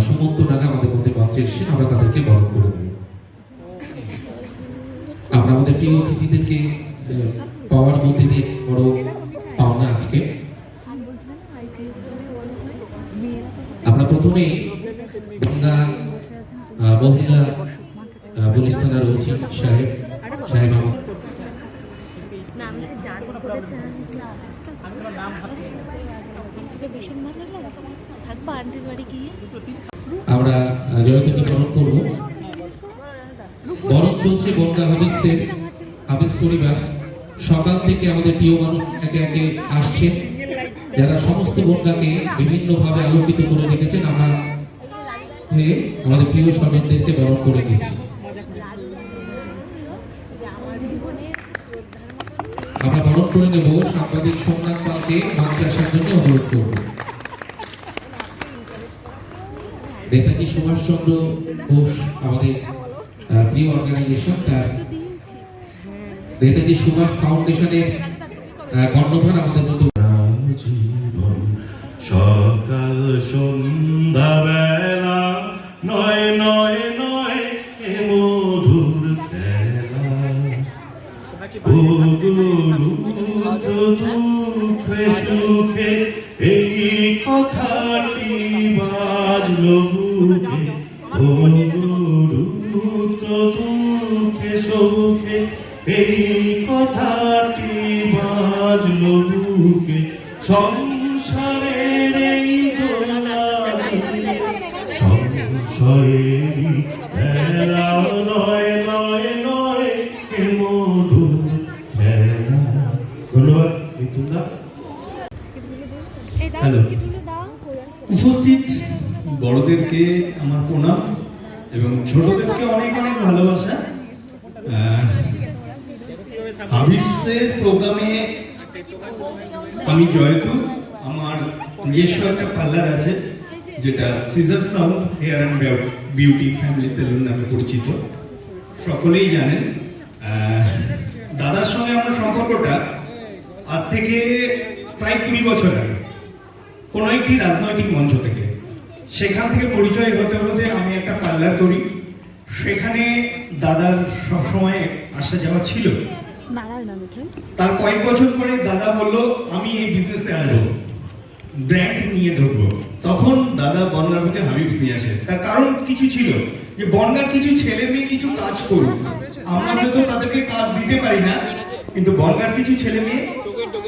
সুমন্ত নাগা আমাদের মধ্যে মঞ্চে এসেছেন, আমরা তাদেরকে বরণ করে নেব। আমরা আমাদের প্রিয় অতিথিদেরকে পাওয়ার মধ্যে দিয়ে বড় পাওনা আজকে। আমরা প্রথমে গঙ্গা মহিলা পুলিশ থানার ওসি সাহেব আমরা জয়ন্তকে বরণ করব। বরণ চলছে বনগা হাবিবসের হাবিজ পরিবার। সকাল থেকে আমাদের প্রিয় মানুষ একে একে আসছে, যারা সমস্ত বনগাকে বিভিন্নভাবে আলোকিত করে রেখেছেন। আমরা আমাদের প্রিয় সবেনদেরকে বরণ করে নিয়েছি। আমরা বরণ করে নেব। সাংবাদিক সোমনাথ পালকে মঞ্চে আসার জন্য অনুরোধ করব। নেতাজি সুভাষচন্দ্র বোস আমাদের প্রিয় অর্গানাইজেশন, তার নেতাজি সুভাষ ফাউন্ডেশনের কর্ণধার আমাদের মধ্যে। জীবন সকাল সন্ধ্যা বেলা নয় নয় নয় এ মধুর খেলা, ও গুরু দুঃখে সুখে এই কথাটি বাজলো বুকে, ও গুরু দুঃখে সুখে এই কথাটি বাজলো বুকে। সংসারের এই দোলায় সংশয়েরই খেলা নয় নয় নয় এ মধুর খেলা। ধন্যবাদ মিতুলদা। হ্যালো, উপস্থিত বড়দেরকে আমার প্রণাম এবং ছোটদেরকে অনেক অনেক ভালোবাসা। হাবিবসের প্রোগ্রামে আমি জয়তু, আমার নিজস্ব একটা পার্লার আছে যেটা scissor sound hair and beauty family salon নামে পরিচিত, সকলেই জানেন। দাদার সঙ্গে আমার সম্পর্কটা আজ থেকে প্রায় 20 বছর আগে কোনো একটি রাজনৈতিক মঞ্চ থেকে। সেখান থেকে পরিচয় হতে হতে আমি একটা পার্লার করি। সেখানে দাদার সবসময় আসা যাওয়া ছিল। তার কয়েক বছর পরে দাদা বললো আমি এই বিজনেসে আসবো, ব্র্যান্ড নিয়ে ঢুকবো। তখন দাদা বনগার বুকে হাবিবস নিয়ে আসে। তার কারণ কিছু ছিল যে বনগার কিছু ছেলে মেয়ে কিছু কাজ করুক, আমরা হয়তো তাদেরকে কাজ দিতে পারি না, কিন্তু বনগার কিছু ছেলে মেয়ে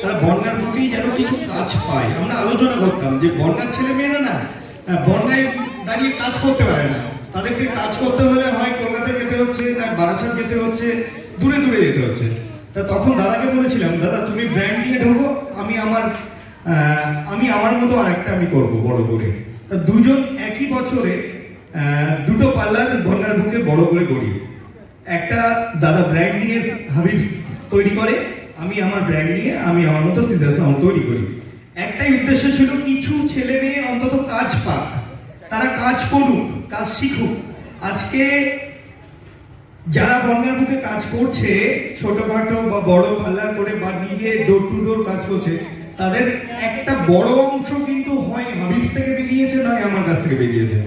তারা বনগার বুকেই যেন কিছু কাজ পায়। আমরা আলোচনা করতাম যে বনগার ছেলে মেয়েরা না বনগায় দাঁড়িয়ে কাজ করতে পারে না, তাদেরকে কাজ করতে হলে হয় কলকাতায় যেতে হচ্ছে, না বারাসাত যেতে হচ্ছে, দূরে দূরে যেতে হচ্ছে। তা তখন দাদাকে বলেছিলাম, দাদা তুমি ব্র্যান্ড নিয়ে ঢোকো, আমি আমার মতো আর একটা আমি করবো বড় করে। তা দুজন একই বছরে দুটো পার্লার বনগার বুকে বড় করে করি। একটা দাদা ব্র্যান্ড নিয়ে হাবিবস তৈরি করে, আমি আমার ব্র্যান্ড নিয়ে আমি আমার মতো সিজার সাউন্ড তৈরি করি। একটাই উদ্দেশ্য ছিল কিছু ছেলে মেয়ে অন্তত কাজ পাক, তারা কাজ করুক, কাজ শিখুক। আজকে যারা বনগার বুকে কাজ করছে, ছোটখাটো বা বড় পার্লার করে বা নিজে ডোর টু ডোর কাজ করছে, তাদের একটা বড় অংশ কিন্তু হয় হাবিবস থেকে বেরিয়েছে, নয় আমার কাছ থেকে বেরিয়েছে।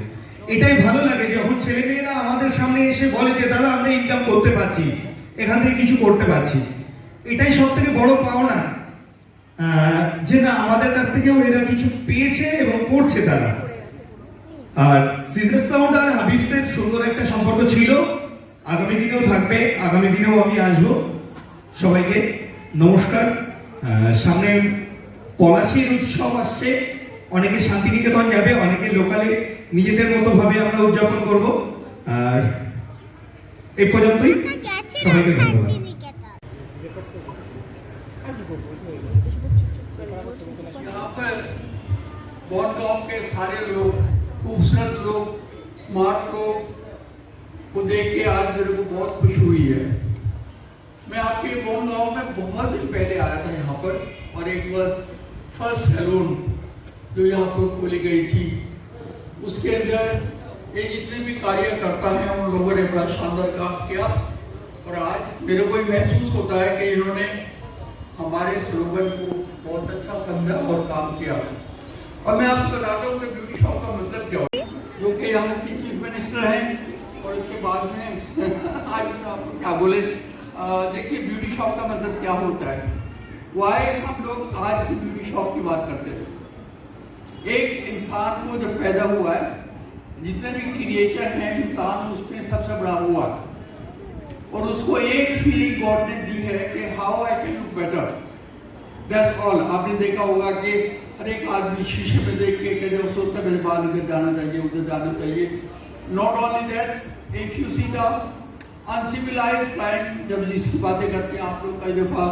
এটাই ভালো লাগে যখন ছেলে মেয়েরা আমাদের সামনে এসে বলে যে দাদা আমরা ইনকাম করতে পারছি, এখান থেকে কিছু করতে পারছি। এটাই সব থেকে বড় পাওনা, যে না আমাদের কাছ থেকেও এরা কিছু পেয়েছে এবং করছে তারা। আর সিজার সাউন্ড আর হাবিবসের সুন্দর একটা সম্পর্ক ছিল, আগামী দিনেও থাকবে, আগামী দিনেও আমি আসবো। সবাইকে নমস্কার। সামনে পলাশীর উৎসব আসছে, অনেকে শান্তিনিকেতন যাবে, অনেকে লোকালে নিজেদের মতো ভাবে আমরা উদযাপন করব। আর এই পর্যন্তই, সবাইকে ধন্যবাদ। बहुत गांव के सारे लोग, खूबसूरत लोग, स्मार्ट लोग को देख के आज मेरे को बहुत खुशी हुई है। मैं आपके बोन गांव में बहुत दिन पहले आया था यहाँ पर, और एक बार फर्स्ट सैलून जो यहाँ पर खोली गई थी उसके अंदर ये जितने भी कार्यकर्ता हैं उन लोगों ने बड़ा शानदार काम किया। और आज मेरे को महसूस होता है कि इन्होंने हमारे स्लोगन को बहुत अच्छा समझा और काम किया। और मैं आपको बताता हूँ कि ब्यूटी शॉप का मतलब क्या होता है। जो कि यहाँ की चीफ मिनिस्टर हैं और उसके बाद में आज मैं आपको क्या बोले, देखिए ब्यूटी शॉप का मतलब क्या होता है। वाई हम लोग आज की ब्यूटी शॉप की बात करते हैं। एक इंसान को जब पैदा हुआ है, जितने भी क्रिएचर हैं इंसान उसमें सबसे बड़ा हुआ और उसको एक फीलिंग गॉड ने दी है कि how I can look better, that's all. आपने देखा होगा कि हर एक आदमी शीशे में देख के कहते हैं सोचता है मेरे बाल इधर जाना चाहिए उधर जाना चाहिए। Not only that, if you see the uncivilised time, जब जिसकी बातें करते हैं आप लोग कई दफ़ा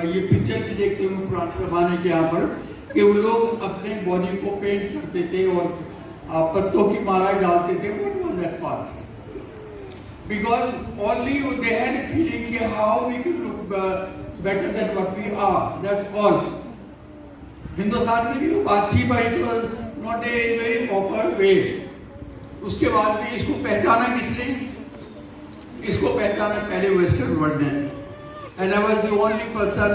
ये पिक्चर भी देखते होंगे पुराने ज़माने के यहाँ पर कि वो लोग अपने बॉडी को पेंट करते थे और पत्तों की मालाएं डालते थे। What was that part? Because only they had a feeling कि how we could look better than what we are. That's all. Hindustan में भी वो बात थी, but it was not a very proper way. उसके बाद में इसको पहचाना किसने? इसको पहचाना पहले वेस्टर्न वर्ल्ड ने। And I was the only person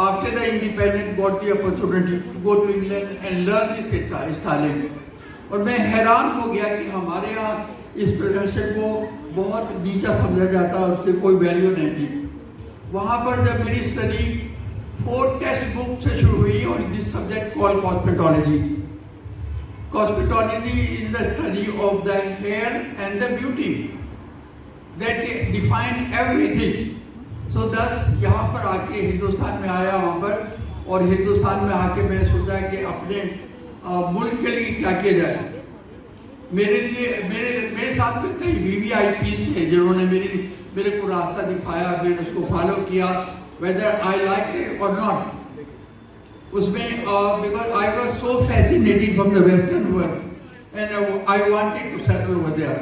after the independence got the opportunity to go to England and learn this styling. और मैं हैरान हो गया कि हमारे यहाँ इस प्रोफेशन को बहुत नीचा समझा जाता है, उसकी कोई वैल्यू नहीं थी। वहाँ पर जब मेरी स्टडी 4 टेक्स्ट बुक से शुरू हुई और this subject called cosmetology. Cosmetology is the study of the hair and the beauty that define everything. So thus यहाँ पर आके हिंदुस्तान में आया वहाँ पर, और हिंदुस्तान में आके मैं सोचा कि अपने मुल्क के लिए क्या किया जाए। मेरे साथ में कई VVIPs थे जिन्होंने मेरे को रास्ता दिखाया, मैंने उसको फॉलो किया, वेदर आई लाइक इट और नॉट। उसमें because I was so fascinated from the western world and I wanted to settle over there.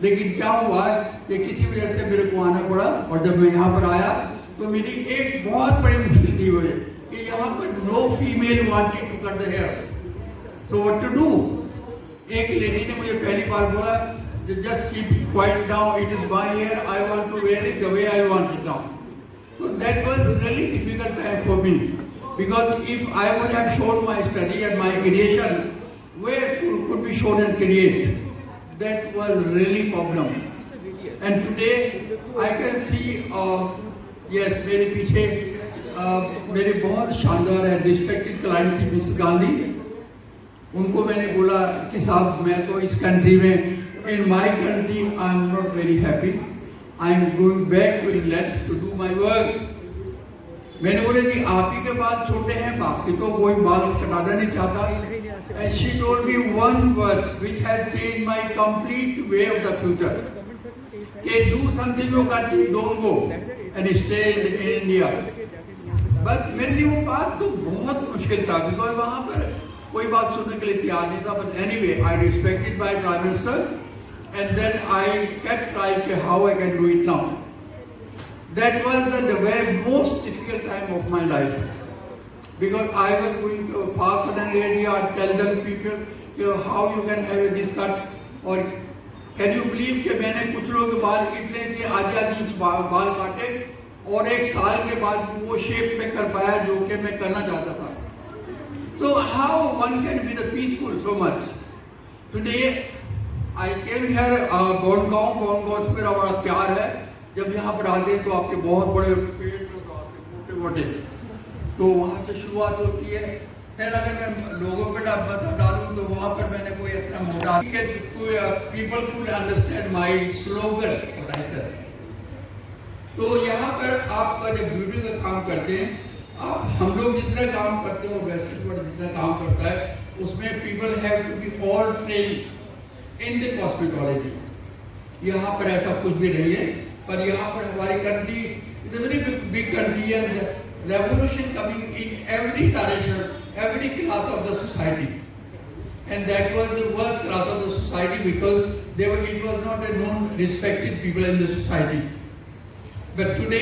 लेकिन क्या हुआ कि किसी वजह से मेरे को आना पड़ा, और जब मैं यहाँ पर आया तो मेरी एक बहुत बड़ी मुश्किल थी वजह कि यहाँ पर no female wanted to cut the hair. So what to do? एक लेडी ने मुझे पहली बार बोला just keep quiet now, it is my hair, I want to wear it the way I want it now. So that was really difficult time for me, because if I would have shown my study and my creation, where could be shown and create? That was really problem. And today I can see, yes, मेरे पीछे मेरे बहुत शानदार है respected client थी miss Gandhi. उनको मैंने बोला कि साहब मैं तो इस कंट्री में, in my country I am not very happy, I am going back to England to do my work. मैंने बोला जी आप ही के बाल छोटे हैं, बाकी तो कोई बाल कटाना नहीं चाहता। And she told me one word which has changed my complete way of the future, कि do something your country, don't go and stay in India. But मेरे लिए वो बात तो बहुत मुश्किल था, बिकॉज वहाँ पर कोई बात सुनने के लिए तैयार नहीं था। But anyway I respected my prime minister and then I kept trying how I can do it now. That was the very most difficult time of my life, because I was going to far-flung area and tell them people how you can have this cut, or can you believe कि मैंने कुछ लोगों के बाल इतने थे आधी inch बाल काटे और 1 साल के बाद वो शेप में कर पाया जो कि मैं करना चाहता था। So how one can be the peaceful so much? Today I came here, bongaon से मेरा बड़ा प्यार है। जब यहाँ पर आते हैं तो आपके बहुत बड़े पेड़ मोटे मोटे, तो वहाँ से शुरुआत होती है। फिर अगर मैं लोगों पे बता डालूँ तो वहाँ पर मैंने कोई इतना मोटा, people could understand my slogan. तो यहाँ पर आपका जब ब्यूटी का काम करते हैं, आप हम लोग जितना काम करते हैं, वेस्टर्न वर्ल्ड जितना काम करता है, उसमें people have to be all train in the cosmetology. यहाँ पर ऐसा कुछ भी नहीं है, पर यहाँ पर हमारी country is a very big country and revolution coming in every direction, every class of the society, and that was the worst class of the society, because they were, it was not A known respected people in the society. But today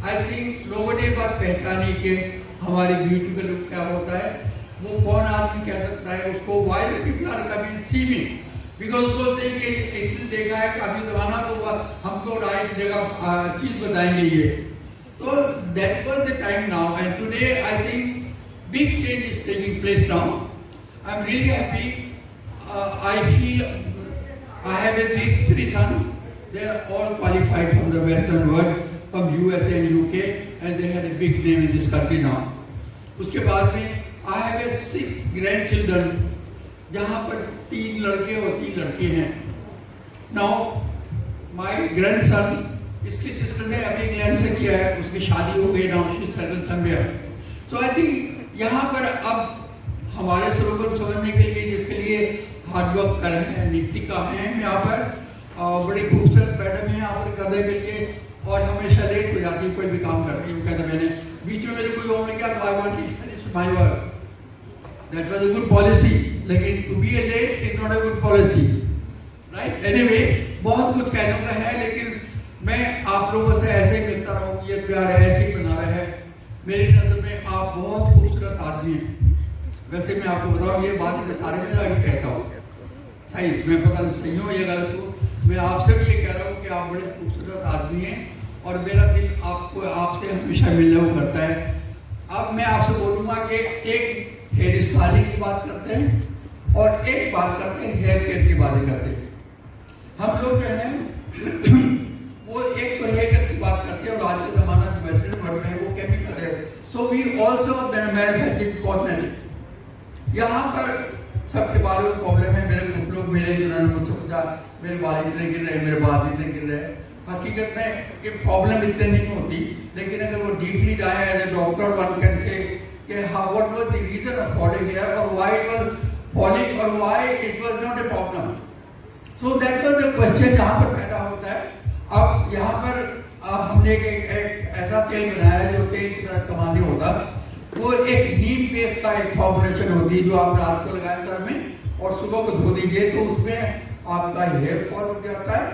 I think लोगों ने बात पहचानी कि हमारी beauty का look क्या होता है। वो कौन आदमी कह सकता है उसको? Why the people are coming see me, because सोचते हैं कि इसने देखा है काफी जमाना, तो हमको राइट जगह चीज बताएंगे ये। तो that was the time now, and today I think big change is taking place now. I'm really happy. I feel I have a three sons. They are all qualified from the Western world, from USA and UK, and they had a big name in this country now. उसके बाद में I have a 6 grandchildren, जहाँ पर 3 लड़के और 3 लड़की हैं. Now my grandson, इसकी सिस्टर ने अभी इंग्लैंड से किया है, उसकी शादी हो गई. Now she settled somewhere. So I think यहाँ पर अब हमारे स्वरूप को समझने के लिए, जिसके लिए हार्ड वर्क कर रहे हैं, नितिका हैं यहाँ पर, बड़ी खूबसूरत मैडम है यहाँ पर करने के लिए, और हमेशा लेट हो जाती है कोई भी काम करती है. कहते मैंने बीच में मेरे कोई और क्या, I want to finish my work. That was a good policy, लेकिन to be a late is not a good policy, right. Anyway, बहुत कुछ कहने का है, लेकिन मैं आप लोगों से ऐसे ही मिलता रहूँ, ये प्यार ऐसे ही बना रहे. मेरी नज़र में आप बहुत खूबसूरत आदमी हैं. वैसे मैं आपको बताऊँ, ये बात मैं सारे में जाकर कहता हूँ, सही, मैं पता नहीं सही हूँ या गलत हूँ. मैं आपसे भी ये कह रहा हूँ कि आप बड़े खूबसूरत आदमी हैं, और मेरा दिल आपसे हमेशा मिलने को करता है. अब मैं आपसे बोलूँगा कि एक हेयर स्टाइलिंग की बात करते हैं और एक बात करते हैं हेयर केयर की बातें करते हैं. हम लोग जो हैं वो एक तो हेयर केयर की बात करते हैं, और आज का ज़माना जो वेस्टर्न वर्ल्ड में है वो केमिकल है. So we also manufacturing cosmetic. यहाँ पर सबके बालों में प्रॉब्लम है. मेरे कुछ लोग मिले जिन्होंने मुझसे पूछा मेरे बाल इतने गिर रहे, मेरे बाल इतने गिर रहे. हकीकत में ये प्रॉब्लम इतने नहीं होती, लेकिन अगर वो डीपली जाए as a doctor, one can say कि how what was the reason of falling hair, और व्हाई इट वाज फॉलिंग, और why it was not a problem. So that was the question जहाँ पर पैदा होता है. अब यहाँ पर हमने एक ऐसा तेल बनाया जो तेल की तरह इस्तेमाल नहीं होता. वो एक नीम पेस्ट का एक फॉर्मुलेशन होती है जो आप रात को लगाएं सर में और सुबह को धो दीजिए, तो उसमें आपका हेयर फॉल हो जाता है,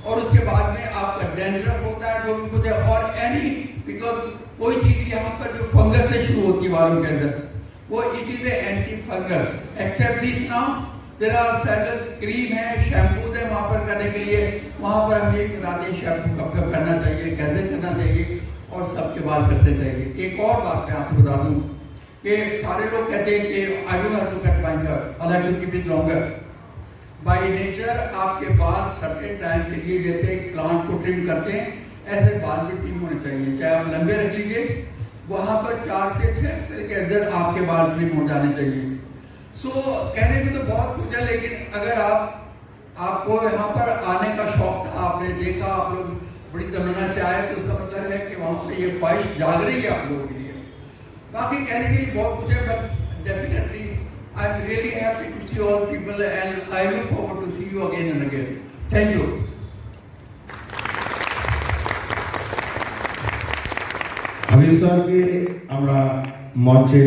और उसके बाद में आपका डैंड्रफ होता है जो भी होता है, और एनी बिकॉज कोई चीज़ यहाँ पर जो फंगस से शुरू होती है बालों के अंदर, वो it is a anti fungus. Except this now there are several cream है, शैम्पूज है वहाँ पर करने के लिए. वहाँ पर हम ये बताते हैं शैम्पू कब कब करना चाहिए, कैसे करना चाहिए, और सबके बाल करते चाहिए. एक और बात मैं आपसे बता दूं कि सारे लोग कहते हैं कि I don't have to cut my hair, I like to keep it longer. By nature आपके बाल सर्टेन टाइम के लिए, जैसे एक प्लांट को ट्रिम करते हैं, ऐसे बाल भी ट्रिम होने चाहिए. चाहे आप लंबे रख लीजिए, वहाँ पर 4 से 6 हफ्ते के अंदर आपके बाल ट्रिम हो जाने चाहिए. सो कहने को तो बहुत कुछ है, लेकिन अगर आपको यहाँ पर आने का शौक था, आपने देखा, आप लोग बड़ी तमन्ना से आए, तो उसका मतलब है कि वहाँ पे ये ख्वाहिश जाग रही है आप लोगों के लिए. बाकी कहने के लिए बहुत कुछ है, but definitely I am really happy to see all people, and I look forward to see you again and again. Thank you. Habib স্যারকে আমরা মঞ্চে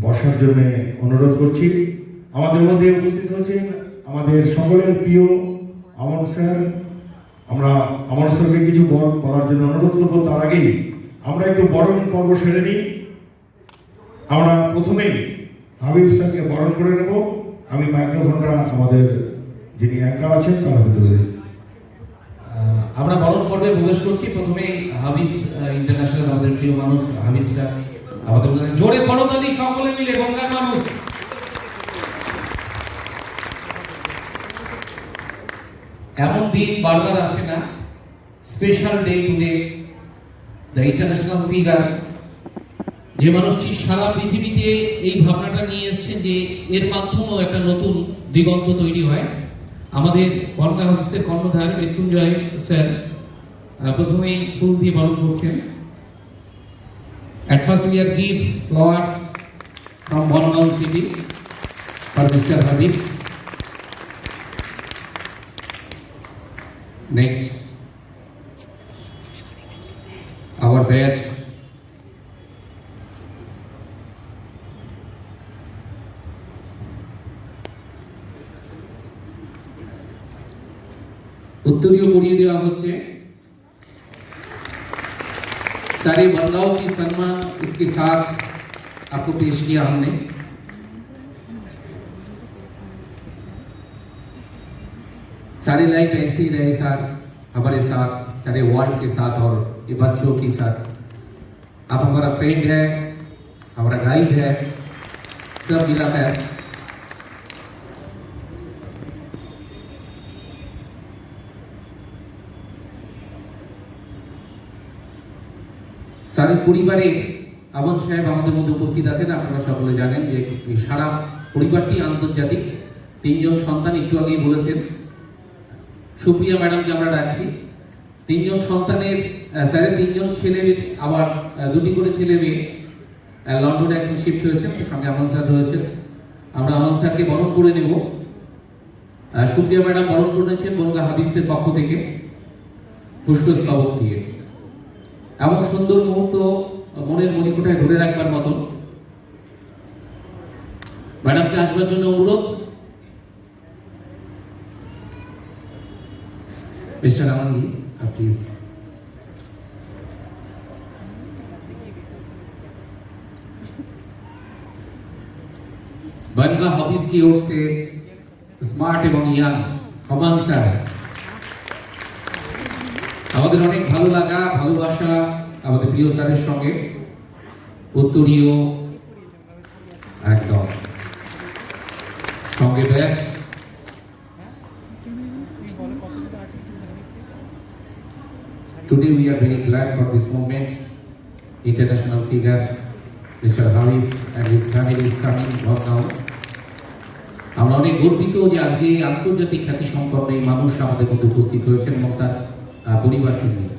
বসার জন্য অনুরোধ করছি. আমাদের মধ্যে উপস্থিত হচ্ছেন আমাদের সকলের প্রিয় আমন স্যার. আমরা আমন স্যারকে কিছু বলার জন্য অনুরোধ করবো. তার আগেই আমরা একটু বরণ পর্ব সেরে নিই. আমরা প্রথমেই হাবিব স্যারকে বরণ করে নেব. আমি মাইক্রোফোনটা আমাদের যিনি অ্যাঙ্কার আছেন তার হাতে তুলে দিই. আমরা বরণ পর্বে প্রবেশ করছি. প্রথমে হাবিব ইন্টারন্যাশনাল, আমাদের প্রিয় মানুষ হাবিব স্যার, আমাদের জোরে করতালি সকলে মিলে, গঙ্গার মানুষ. এমন দিন বারবার আসে না. Special day today, the international figure, যে মানুষটি সারা পৃথিবীতে এই ভাবনাটা নিয়ে এসেছেন যে এর মাধ্যমেও একটা নতুন দিগন্ত তৈরি হয়. আমাদের বনগা হাউসের কর্ণধার মৃত্যুঞ্জয় স্যার প্রথমেই ফুল দিয়ে বরণ করছেন. At first we are give flowers from Bongaon city for Mr. Habib. Next, our batch. उत्तरीय करिए देवा होच्छे. सारे बनगांव की सम्मान इसके साथ आपको पेश किया हमने. सारे लाइफ ऐसे ही रहे सर हमारे साथ, सारे वर्ल्ड के साथ और ये बच्चों के साथ. आप हमारा फ्रेंड है, हमारा गाइड है, सब मिलाता है। সারি পরিবারে আমন সাহেব আমাদের মধ্যে উপস্থিত আছেন। আপনারা সকলে জানেন যে এই সারা পরিবারটি আন্তর্জাতিক। 3 জন সন্তান, একটু আগেই বলেছেন। সুপ্রিয়া ম্যাডামকে আমরা ডাকছি। 3 জন সন্তানের স্যারের 3 জন ছেলের, আবার 2টি করে ছেলে মেয়ে লন্ডনে এখন শিফট হয়েছেন, সঙ্গে আমন স্যার রয়েছেন। আমরা আমন স্যারকে বরণ করে নেব। সুপ্রিয়া ম্যাডাম বরণ করেছেন বনগাঁ হাবিবসের পক্ষ থেকে পুষ্পস্তবক দিয়ে। এমন সুন্দর মুহূর্ত মনের মণিকোঠায় ধরে রাখবার মতো। ম্যাডামকে আসবার জন্য অনুরোধ। Mister Aman ji, please. बनगां हबीब की ओर से स्मार्ट एवं ইয়াং কমান স্যার। আমাদের অনেক ভালো লাগা, ভালোবাসা আমাদের প্রিয় স্যারের সঙ্গে। উত্তরীয় একদম সঙ্গে batch. Today we are very glad for this moment. International figure Mr. Habib and his family is coming now. আমরা অনেক গর্বিত যে আজকে আন্তর্জাতিক খ্যাতি সম্পন্ন এই মানুষ আমাদের মধ্যে উপস্থিত হয়েছেন এবং তার পরিবারকে নিয়ে।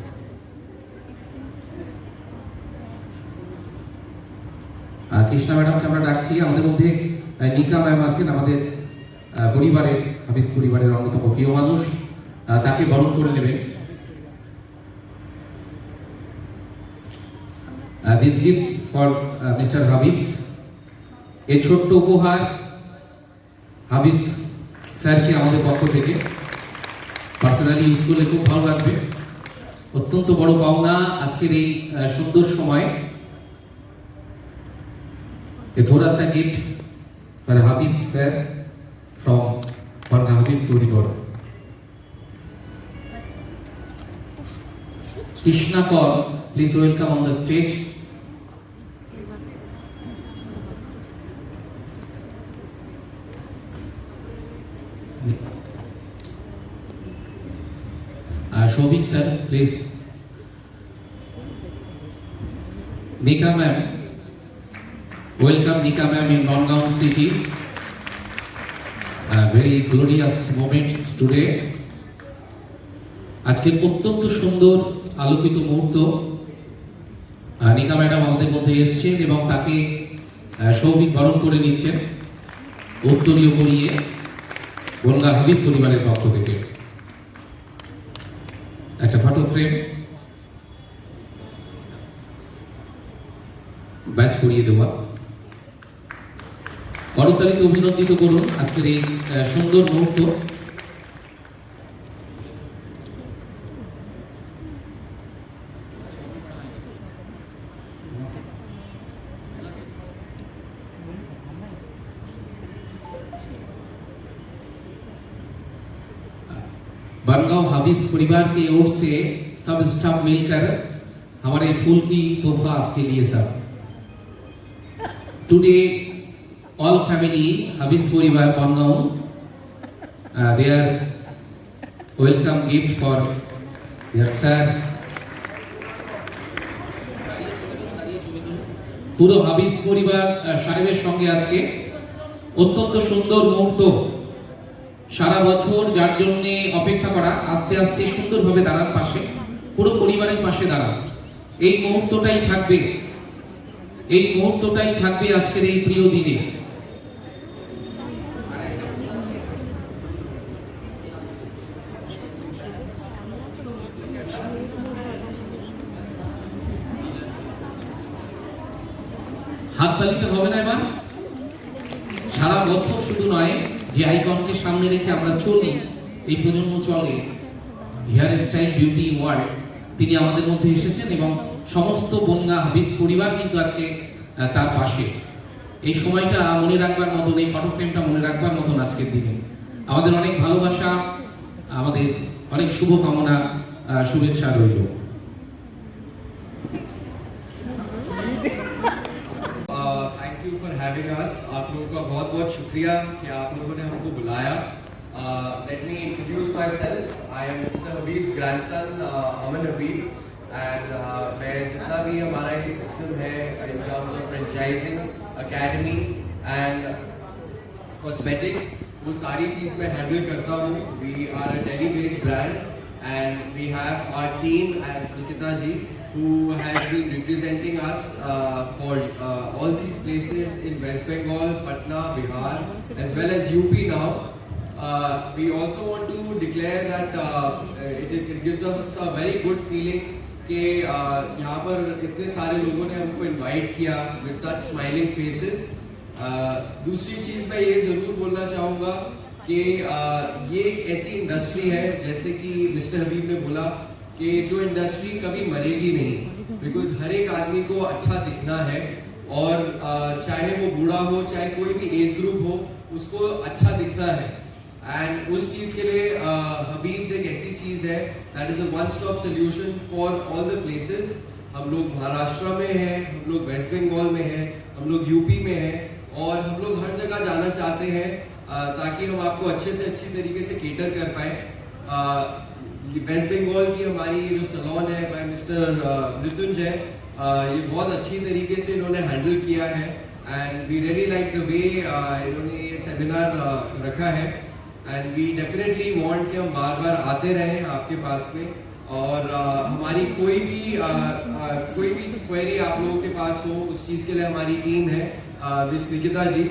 কৃষ্ণা ম্যাডামকে আমরা ডাকছি। আমাদের মধ্যে নিকা ম্যাম আছেন, আমাদের পরিবারের, হাবিজ পরিবারের অন্যতম প্রিয় মানুষ। তাকে বরণ করে নেবেন। This gift for Mr. Habibs, এই ছোট্ট উপহার হাবিবস স্যারকে আমাদের পক্ষ থেকে। পার্সোনালি ইউজ করলে খুব ভালো লাগবে। অত্যন্ত বড় পাওনা আজকের এই সুন্দর সময়। A thoda sa gift for Habibs sir from Bangla Habibs Poribar. Krishna Kaur, please welcome on the stage. Shobik sir, please. Nika ma'am, welcome Nika ma'am in Bangladesh city. Very glorious moments today. আজকের অত্যন্ত সুন্দর আলোকিত মুহূর্ত। নিকা madam আমাদের মধ্যে এসেছেন এবং তাকে সৌভিক বরণ করে নিচ্ছেন উত্তরীয় পরিয়ে বনগাঁ হাবিব পরিবারের পক্ষ থেকে। একটা ফটো ফ্রেম ব্যাচ করিয়ে দেওয়া। করতালিতে অভিনন্দিত করুন আজকের এই সুন্দর মুহূর্ত। बनगांव हबीब्स परिवार की ओर से सब स्टाफ मिलकर हमारे फूल की तोहफा आपके लिए sir. Today all family Habib's परिवार Bangaon their welcome gift for their sir. পুরো হাবিবস পরিবার সাহেবের সঙ্গে আজকে অত্যন্ত সুন্দর মুহূর্ত। সারা বছর যার জন্য অপেক্ষা করা, আস্তে আস্তে সুন্দরভাবে দাঁড়ান পাশে, পুরো পরিবারের পাশে দাঁড়ান। এই মুহূর্তটাই থাকবে, এই মুহূর্তটাই থাকবে আজকের এই প্রিয় দিনে। হাততালিটা হবে না এবার? সারা বছর শুধু নয়, যে আইকনকে সামনে রেখে আমরা চলি, এই প্রজন্ম চলে, হেয়ার স্টাইল বিউটি ওয়ার্ল্ড, তিনি আমাদের মধ্যে এসেছেন এবং সমস্ত বনগাঁ হাবিব পরিবার কিন্তু আজকে তার পাশে। এই সময়টা মনে রাখবার মতন, এই ফটো ফ্রেমটা মনে রাখবার মতন আজকের দিনে। আমাদের অনেক ভালোবাসা, আমাদের অনেক শুভকামনা, শুভেচ্ছা রইল। बहुत शुक्रिया कि आप लोगों ने हमको बुलाया। Let me introduce myself. I am Mr. Habib's grandson, Aman Habib, and मैं जितना भी हमारा ये सिस्टम है in terms of franchising, academy and cosmetics, वो सारी चीज़ मैं हैंडल करता हूँ। We are a Delhi-based brand and we have our team as Nikita ji, who has been representing us for all these places in West Bengal, Patna, Bihar, as well as UP now. We also want to declare that it gives us a very good feeling कि यहाँ पर इतने सारे लोगों ने हमको invite किया with such smiling faces. दूसरी चीज़ मैं ये ज़रूर बोलना चाहूँगा कि ये एक ऐसी इंडस्ट्री है, जैसे कि मिस्टर हबीब ने बोला, कि जो इंडस्ट्री कभी मरेगी नहीं, बिकॉज हर एक आदमी को अच्छा दिखना है और चाहे वो बूढ़ा हो चाहे कोई भी एज ग्रुप हो, उसको अच्छा दिखना है। एंड उस चीज़ के लिए हबीब्स एक ऐसी चीज़ है that is a one stop solution for all the places. हम लोग महाराष्ट्र में हैं, हम लोग वेस्ट बंगाल में हैं, हम लोग यूपी में हैं और हम लोग हर जगह जाना चाहते हैं ताकि हम आपको अच्छे से अच्छी तरीके से केटर कर पाए। वेस्ट बंगाल की हमारी ये जो सैलून है बाय मिस्टर मृत्युंजय, ये बहुत अच्छी तरीके से इन्होंने हैंडल किया है and we really like the way इन्होंने ये सेमिनार रखा है एंड वी डेफिनेटली वांट कि हम बार बार आते रहें आपके पास में और हमारी कोई भी क्वेरी आप लोगों के पास हो, उस चीज़ के लिए हमारी टीम है miss Nikita ji.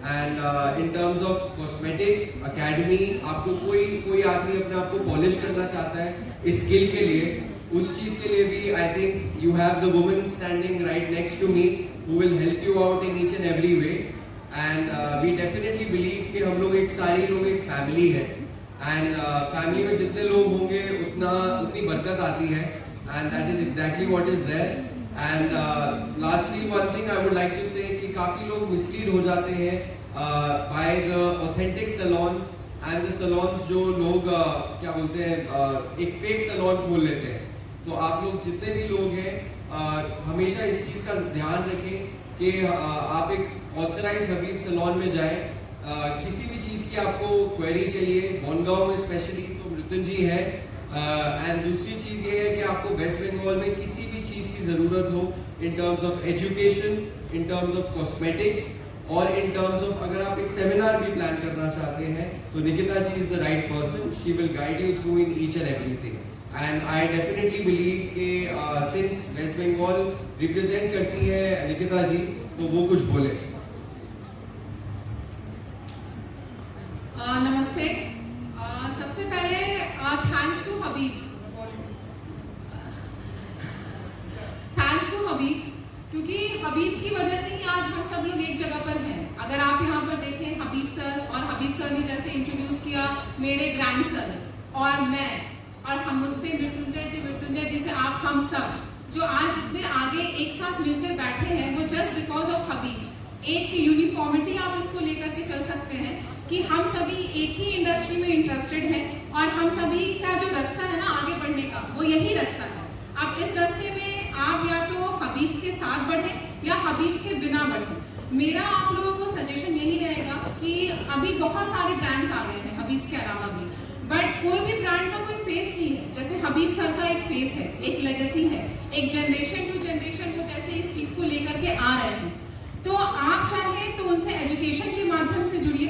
And in terms of cosmetic academy, आपको कोई आदमी अपने आप को पॉलिश करना चाहता है इस स्किल के लिए, उस चीज़ के लिए भी I think you have the woman standing right next to me who will help you out in each and every way. And we definitely believe कि हम लोग एक फैमिली है एंड फैमिली में जितने लोग होंगे उतनी बरकत आती है and that is exactly what is there. And lastly one thing I would like to say कि काफ़ी लोग मिसलीड हो जाते हैं by the authentic salons and the salons जो लोग क्या बोलते हैं एक फेक सैलून खोल लेते हैं। तो आप लोग जितने भी लोग हैं हमेशा इस चीज़ का ध्यान रखें कि आप एक ऑथराइज हबीब सैलून में जाएं। किसी भी चीज़ की आपको क्वेरी चाहिए, बनगांव में स्पेशली तो मृत्युंजय है एंड दूसरी चीज़ ये है कि आपको वेस्ट बंगाल में किसी भी चीज़ की ज़रूरत हो इन terms of education, in terms of cosmetics और इन टर्म्स ऑफ अगर आप एक सेमिनार भी प्लान करना चाहते हैं तो Nikita ji is the right person, she will guide you through in each and everything. And I definitely believe कि सिंस वेस्ट बंगाल रिप्रेजेंट करती है निकिता जी तो वो कुछ बोले। नमस्ते। सबसे पहले थैंक्स टू हबीब्स क्योंकि हबीब्स की वजह से ही आज हम सब लोग एक जगह पर हैं। अगर आप यहाँ पर देखें हबीब सर ने जैसे इंट्रोड्यूस किया मेरे ग्रैंडसन और मैं और हम मुझसे मृत्युंजय जी से आप हम सब जो आज इतने आगे एक साथ मिलकर बैठे हैं वो जस्ट बिकॉज ऑफ हबीब्स। एक यूनिफॉर्मिटी आप इसको लेकर के चल सकते हैं कि हम सभी एक ही इंडस्ट्री में इंटरेस्टेड हैं और हम सभी का जो रास्ता है ना आगे बढ़ने का वो यही रास्ता है। अब इस रास्ते में आप या तो हबीब्स के साथ बढ़ें या हबीब्स के बिना बढ़ें। मेरा आप लोगों को सजेशन यही रहेगा कि अभी बहुत सारे ब्रांड्स आ गए हैं हबीब्स के अलावा भी, बट कोई भी ब्रांड का कोई फेस नहीं है। जैसे हबीब सर का एक फेस है, एक लेगेसी है, एक जनरेशन टू जनरेशन वो जैसे इस चीज़ को लेकर के आ रहे हैं। तो आप चाहें तो उनसे एजुकेशन के माध्यम से जुड़िए।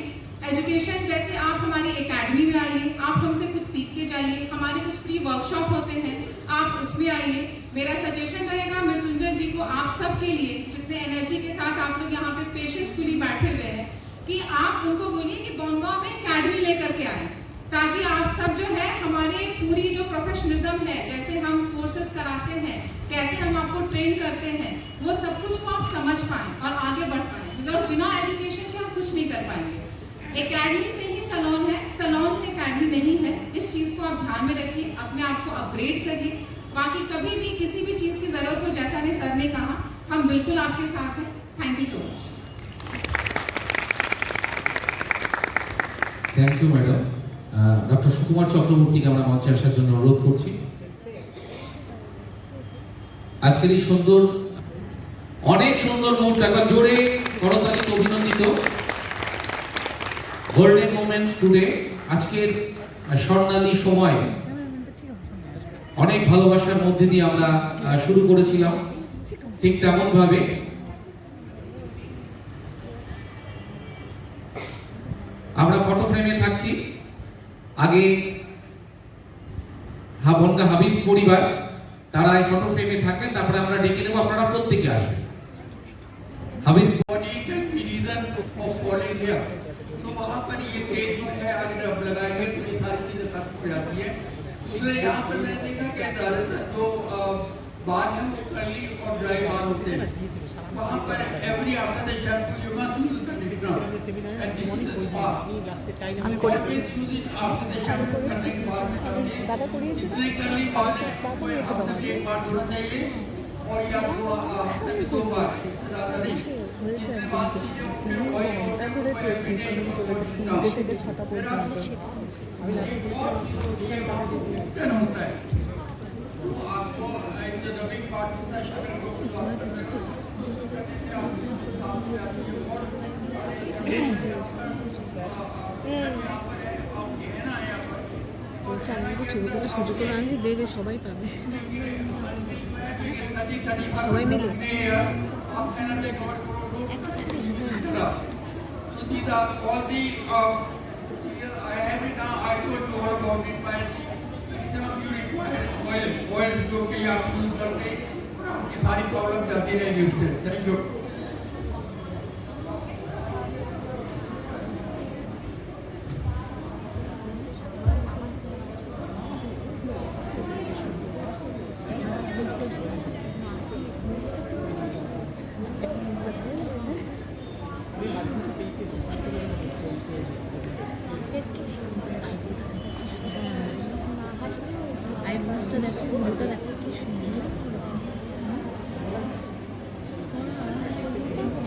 एजुकेशन जैसे आप हमारी एकेडमी में आइए, आप हमसे कुछ सीख के जाइए, हमारे कुछ फ्री वर्कशॉप होते हैं आप उसमें आइए। मेरा सजेशन रहेगा मृत्युंजय जी को आप सब के लिए जितने एनर्जी के साथ आप लोग यहाँ पे पेशेंसफुली बैठे हुए हैं कि आप उनको बोलिए कि बनगांव में एकेडमी लेकर के आए ताकि आप सब जो है हमारे पूरी जो प्रोफेशनलिज्म है, जैसे हम कोर्सेज कराते हैं, कैसे हम आपको ट्रेन करते हैं, वो सब कुछ को आप समझ पाएँ और आगे बढ़ पाएँ। बिकॉज बिना एजुकेशन के हम कुछ नहीं कर पाएंगे। एकेडमी से ही सैलून है, सैलून से एकेडमी नहीं है। इस चीज़ को आप ध्यान में रखिए, अपने आप को अपग्रेड करिए। बाकी कभी भी किसी भी चीज़ की ज़रूरत हो, जैसा ने सर ने कहा, हम बिल्कुल आपके साथ हैं। Thank you so much. Thank you madam. Doctor Sukumar চক্রবর্তীকে আমরা মঞ্চে আসার জন্য অনুরোধ করছি। আজকের এই সুন্দর অনেক সুন্দর মুহূর্ত একবার জোরে করতালিতে অভিনন্দিত। গোল্ডেন মোমেন্টস টুডে, আজকের স্বর্ণালী সময় অনেক ভালোবাসার মধ্যে দিয়ে আমরা শুরু করেছিলাম। ঠিক তেমন ভাবে আমরা ফটো ফ্রেমে থাকছি। আগে বনগাঁ হাবিজ পরিবার তারা এই ফটো ফ্রেমে থাকবেন, তারপরে আমরা ডেকে নেব, আপনারা প্রত্যেকে আসবেন। হাবিজ body can be reason of falling hair, तो वहाँ पर ये केस जो है अगर आप लगाएंगे तो ये सारी चीजें खत्म हो जाती है। दूसरे यहाँ पर मैंने देखा कि ज्यादातर जो बाल हैं वो कर्ली और ड्राई बाल होते हैं। वहाँ पर every after the shampoo you must use the conditioner and this is the spa. Always use it after the shampoo करने के बाद में करते हैं। जितने कर्ली बाल हैं वो हफ्ते में एक बार धोना चाहिए और या तो हफ्ते में 2 बार, इससे ज्यादा नहीं। जितने बाल चीजें होते हैं ऑयल होते हैं वो एवरीडे टन होता है। तो आपको एक जो रबिंग पार्ट होता है शरीर को बात करते हैं বলছে আমাকে ছবি তোলার সুযোগ করে আনছি, দেবে সবাই পাবে, সবাই মিলে। So these are all the material I have it now. I told you all about it by the maximum you require oil जो कि आप यूज करते और आपकी सारी प्रॉब्लम जाती रहेगी उससे। Thank you. আইব্রোসটা দেখো, মুখটা দেখো কি সুন্দর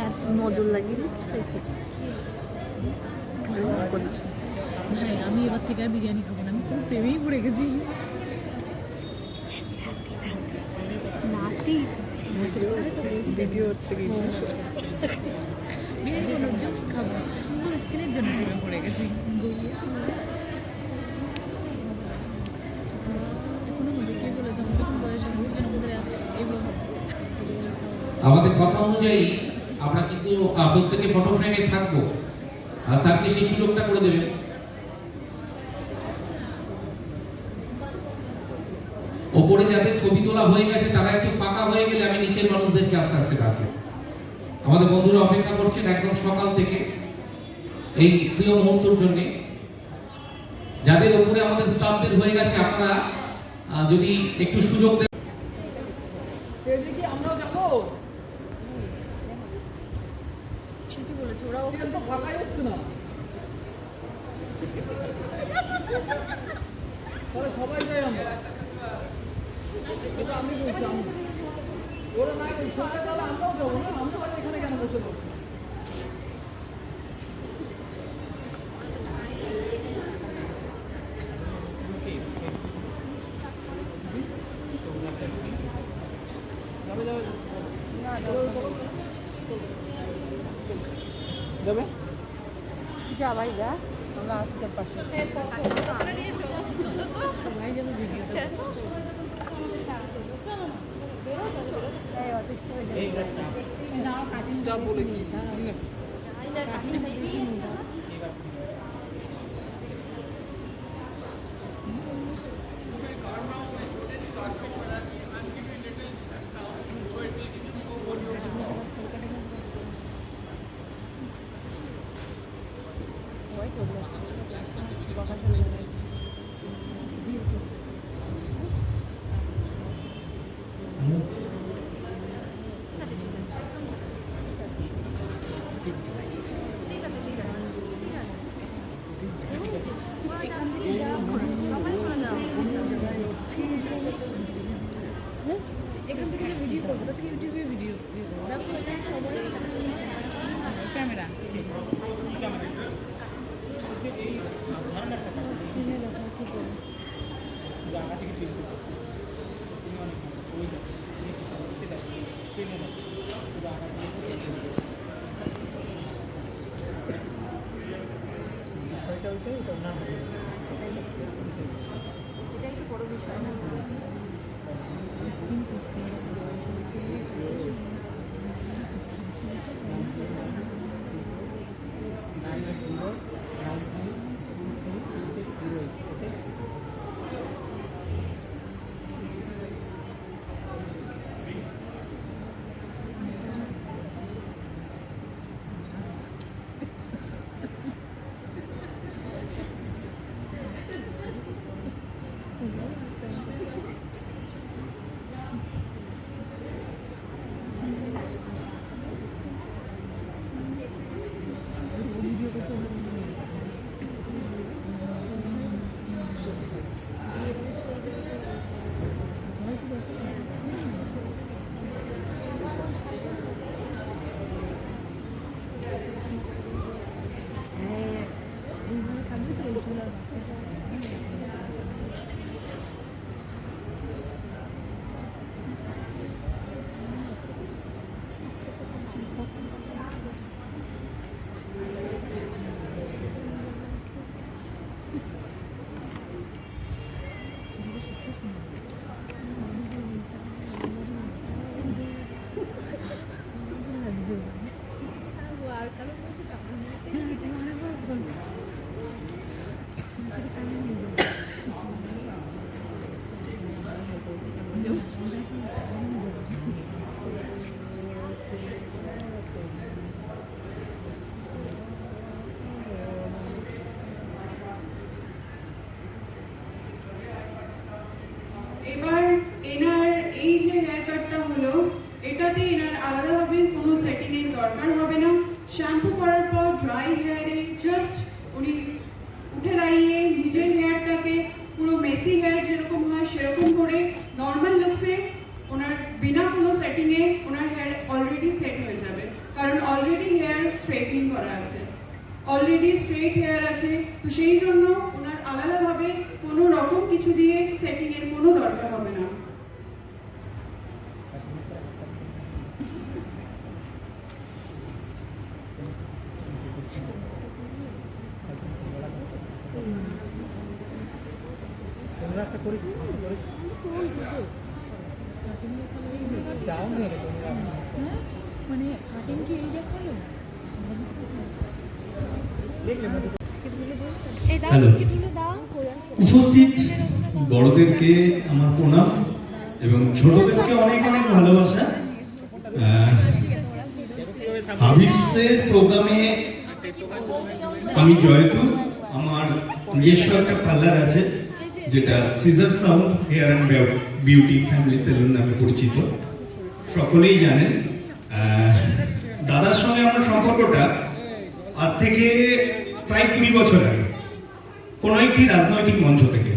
এত নজর লাগিয়ে দিচ্ছে দেখো। ভাই আমি এবার থেকে আর বিরিয়ানি খাবো না, আমি পুরো প্রেমেই পড়ে গেছি। নাতি ভিডিও হচ্ছে বিরিয়ানি কোনো জুস খাবো, সুন্দর স্কিনের জন্য প্রেমে পড়ে গেছি। আমাদের কথা অনুযায়ী আমরা কিন্তু প্রত্যেকে ফটো ফ্রেমে থাকবো, আর স্যারকে সেই সুযোগটা করে দেবেন। ওপরে যাদের ছবি তোলা হয়ে গেছে তারা একটু ফাঁকা হয়ে গেলে আমি নিচের মানুষদেরকে আস্তে আস্তে ডাকবো। আমাদের বন্ধুরা অপেক্ষা করছেন একদম সকাল থেকে এই প্রিয় মুহূর্তের জন্য। যাদের ওপরে আমাদের স্টাফদের হয়ে গেছে আপনারা যদি একটু সুযোগ দেন। আমরাও যাবো, ঠিকই বলেছে, ওরা ঠিক আছে, তো ফাঁকাই হচ্ছে না, তাহলে সবাই যাই আমরা। এটা আমি বলছি, ওরা না সরকার, তাহলে আমরাও যাবো না, আমরা এখানে কেন বসে বলছি। যাবে যা ভাই যা, আমরা আসতে পারছি সবাই যাবে ভিডিওটা। স্টাফ বলে কি এখান থেকে যে ভিডিও করবো তার থেকে ইউটিউবে ভিডিও সবাই ক্যামেরা এটা একটু বড় বিষয় না এবার এনার এই যে হেয়ার কাটটা হলো এটাতে এনার আলাদাভাবে কোনো সেটিং এর দরকার হবে না। শ্যাম্পু করার পর ড্রাই হেয়ারে জাস্ট উনি উঠে দাঁড়িয়ে নিজের হেয়ারটাকে পুরো মেসি হেয়ার যেরকম হয় সেরকম করে নর্মাল লুকসে ওনার বিনা কোনো সেটিং এ ওনার হেয়ার অলরেডি সেট হয়ে যাবে, কারণ অলরেডি হেয়ার স্ট্রেটনিং করা আছে, অলরেডি স্ট্রেট হেয়ার আছে। তো সেই জন্য ওনার আলাদাভাবে কোনো রকম কিছু দিয়ে সেটিং এর কোনো দরকার হবে না। মানে কাটিং কি এই দেখালো হ্যালো, উপস্থিত বড়দেরকে আমার প্রণাম এবং ছোটদেরকে অনেক অনেক ভালোবাসা। হাবিবসের প্রোগ্রামে আমি জয়তু, আমার নিজস্ব একটা পার্লার আছে যেটা scissor sound hair and beauty family salon নামে পরিচিত, সকলেই জানেন। দাদার সঙ্গে আমার সম্পর্কটা আজ থেকে প্রায় 20 বছর আগে কোনো একটি রাজনৈতিক মঞ্চ থেকে,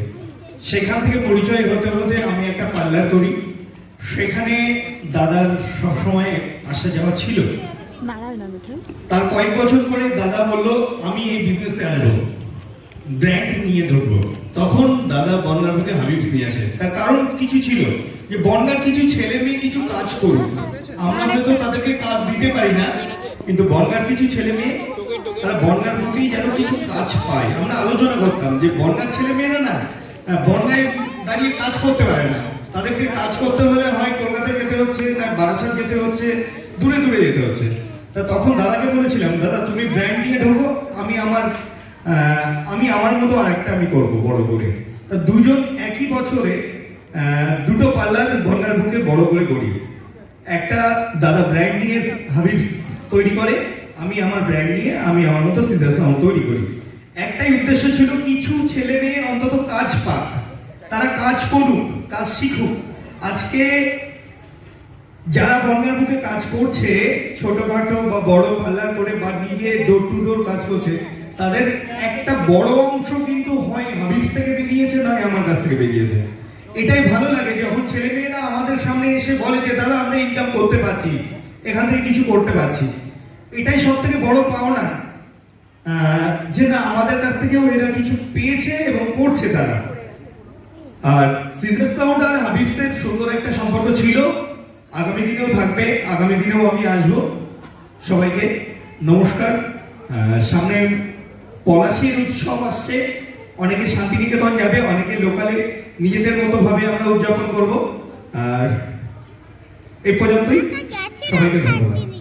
সেখান থেকে পরিচয় হতে হতে আমি একটা পার্লার করি। সেখানে দাদার সবসময় আসা যাওয়া ছিল। তার কয়েক বছর পরে দাদা বলল আমি এই বিজনেসে আসবো, ব্র্যান্ড নিয়ে ঢুকবো। তখন দাদা বন্যার বুকে হাবিবস নিয়ে আসে। তার কারণ কিছু ছিল যে বন্যার কিছু ছেলে মেয়ে কিছু কাজ করুক, আমরা হয়তো তাদেরকে কাজ দিতে পারি না, কিন্তু বন্যার কিছু ছেলে মেয়ে তারা বন্যার বুকেই যেন কিছু কাজ পায়। আমরা আলোচনা করতাম যে বন্যার ছেলে মেয়েরা না বন্যায় দাঁড়িয়ে কাজ করতে পারে না, তাদেরকে কাজ করতে হলে হয় কলকাতায় যেতে হচ্ছে, না বারাসাত যেতে হচ্ছে, দূরে দূরে যেতে হচ্ছে। তা তখন দাদাকে বলেছিলাম, দাদা তুমি ব্র্যান্ড নিয়ে ঢোকো, আমি আমার মতো আর একটা আমি করবো বড় করে। তা দুজন একই বছরে দুটো পার্লার বন্যার বুকে বড় করে করি। একটা দাদা ব্র্যান্ড নিয়ে হাবিবস তৈরি করে, আমি আমার ব্র্যান্ড নিয়ে আমি আমার মতো সিজার সাউন্ড তৈরি করি। একটাই উদ্দেশ্য ছিল কিছু ছেলে মেয়ে অন্তত কাজ পাক, তারা কাজ করুক, কাজ শিখুক। আজকে যারা বন্যার বুকে কাজ করছে, ছোটখাটো বা বড় পার্লার করে বা নিজে ডোর টু ডোর কাজ করছে, তাদের একটা বড় অংশ কিন্তু হয় হাবিবস থেকে বেরিয়েছে, নয় আমার কাছ থেকে বেরিয়েছে। এটাই ভালো লাগে যখন ছেলে মেয়েরা আমাদের সামনে এসে বলে যে দাদা আমরা ইনকাম করতে পারছি, এখান থেকে কিছু করতে পারছি। এটাই সব থেকে বড় পাওনা, যে না আমাদের কাছ থেকেও এরা কিছু পেয়েছে এবং করছে তারা। আর সিজার সাউন্ড আর হাবিবসের সুন্দর একটা সম্পর্ক ছিল, আগামী দিনেও থাকবে, আগামী দিনেও আমি আসবো। সবাইকে নমস্কার। সামনে পলাশীর উৎসব আসছে, অনেকে শান্তিনিকেতন যাবে, অনেকে লোকালে নিজেদের মতো ভাবে আমরা উদযাপন করব। আর এই পর্যন্তই, সবাইকে ধন্যবাদ।